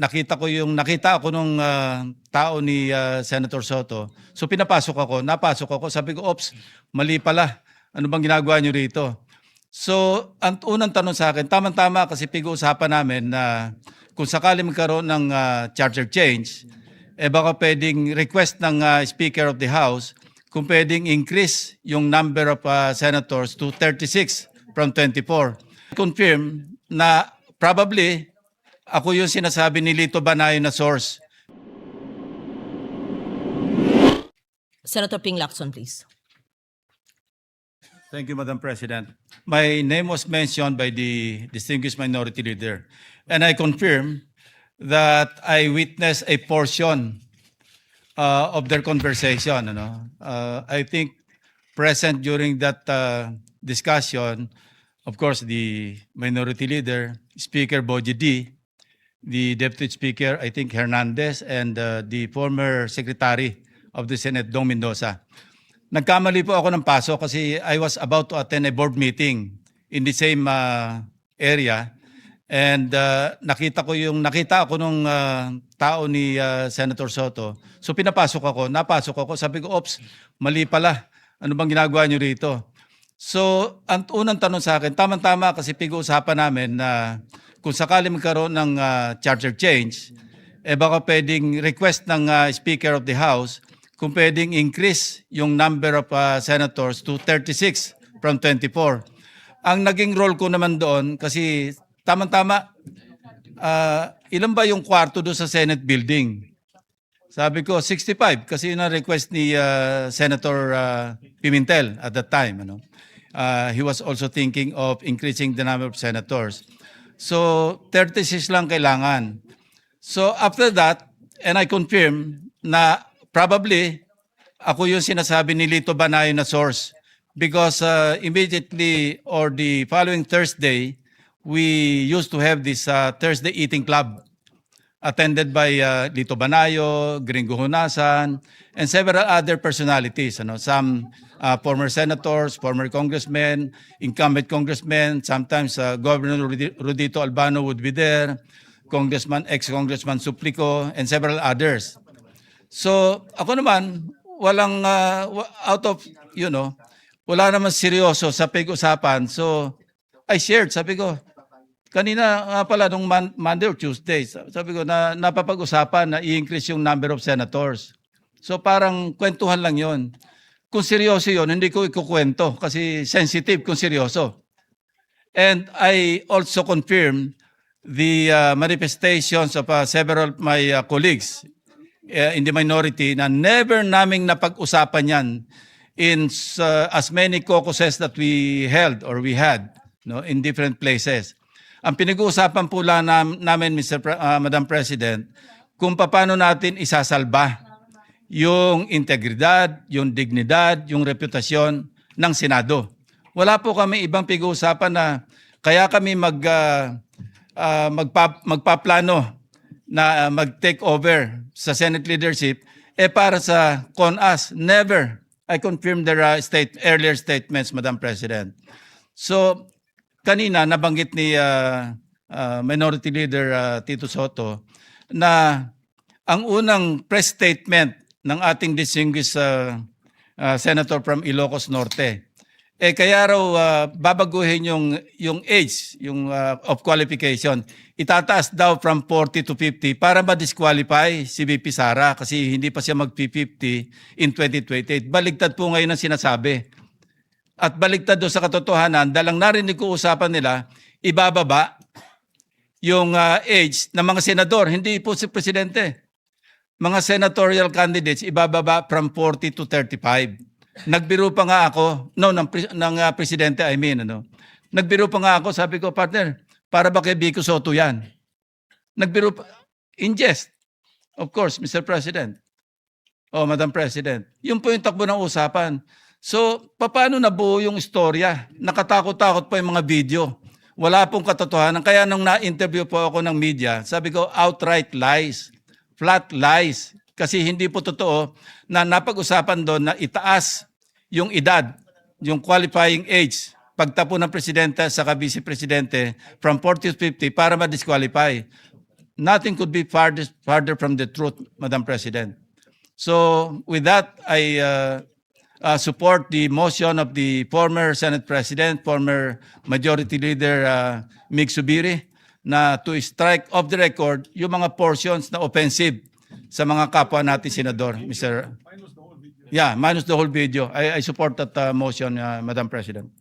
nakita ako nung tao ni Senator Soto. So napasok ako, sabi ko, "Ops, mali pala. Ano bang ginagawa niyo rito?" So, ang unang tanong sa akin, tama-tama kasi pag-uusapan namin na kung sakali magkaroon ng charter change, baka pwedeng request ng Speaker of the House kung pwedeng increase yung number of senators to 36 from 24. Confirm na probably ako yung sinasabi ni Lito Banayo na source. Senator Ping Lacson, please. Thank you, Madam President. My name was mentioned by the distinguished minority leader, and I confirm that I witnessed a portion of their conversation. I think present during that discussion, of course, the minority leader, Speaker Boji D, the Deputy Speaker, I think Hernandez, and the former Secretary of the Senate, Dong Mendoza. Nagkamali po ako ng pasok kasi I was about to attend a board meeting in the same area, and nakita ako nung tao ni Senator Soto. So napasok ako, sabi ko, "Ops, mali pala. Ano bang ginagawa niyo rito?" So, ang unang tanong sa akin, tama-tama kasi pag-uusapan namin na kung sakali magkaroon ng charter change, baka pwedeng request ng Speaker of the House kung pwedeng increase yung number of senators to 36 from 24. Ang naging role ko naman doon, kasi tama-tama, ilan ba yung kwarto doon sa Senate building? Sabi ko, 65, kasi yun ang request ni Senator Pimentel at that time. He was also thinking of increasing the number of senators. So, 36 lang kailangan. So, after that, and I confirm na probably ako yung sinasabi ni Lito Banayo na source, because immediately or the following Thursday, we used to have this Thursday eating club attended by Lito Banayo, Gringo Hunasan, and several other personalities. Some former senators, former congressmen, incumbent congressmen, sometimes Governor Rodito Albano would be there, ex-Congressman Suplico, and several others. So, ako naman, walang, wala naman seryoso sa pag-usapan. So, I shared, sabi ko, kanina nga pala nung Monday or Tuesday, sabi ko na napapag-usapan na i-increase yung number of senators. So, parang kwentuhan lang yon. Kung seryoso yon, hindi ko ikukwento kasi sensitive kung seryoso. And I also confirm the manifestations of several of my colleagues in the minority na never naming napag-usapan yan in as many caucuses that we held or we had in different places. Ang pinag-uusapan po lang namin, Madam President, kung paano natin isasalba yung integridad, yung dignidad, yung reputasyon ng Senado. Wala po kami ibang pag-uusapan na kaya kami magpaplano na mag-take over sa Senate leadership, para sa CONAS. Never. I confirm their earlier statements, Madam President. So, kanina nabanggit ni Minority Leader Tito Soto na ang unang press statement ng ating distinguished Senator from Ilocos Norte, kaya raw babaguhin yung age of qualification. Itataas daw from 40 to 50 para ma-disqualify si VP Sara kasi hindi pa siya mag-50 in 2028. Baligtad po ngayon ang sinasabi. At baligtad doon sa katotohanan, dalang narinig ko usapan nila, ibababa yung age ng mga senador, hindi po si Presidente. Mga senatorial candidates, ibababa from 40 to 35. Nagbiro pa nga ako, ng Presidente, Nagbiro pa nga ako, sabi ko, partner, para ba kay Vico Soto yan? Nagbiro pa, in jest. Of course, Mr. President. Madam President. Yun po yung takbo ng usapan. So, paano nabuo yung istorya? Nakatakot-takot pa yung mga video. Wala pong katotohanan. Kaya nung na-interview po ako ng media, sabi ko, outright lies. Flat lies. Kasi hindi po totoo na napag-usapan doon na itaas yung edad, yung qualifying age, pagtapo ng presidente sa vice-presidente from 40 to 50 para ma-disqualify. nothing could be farther from the truth, Madam President. So with that, I support the motion of the former Senate President, former Majority Leader Mig Subiri, na to strike off the record yung mga portions na offensive sa mga kapwa natin senador, Mr. Yeah, minus the whole video. I support that motion, Madam President.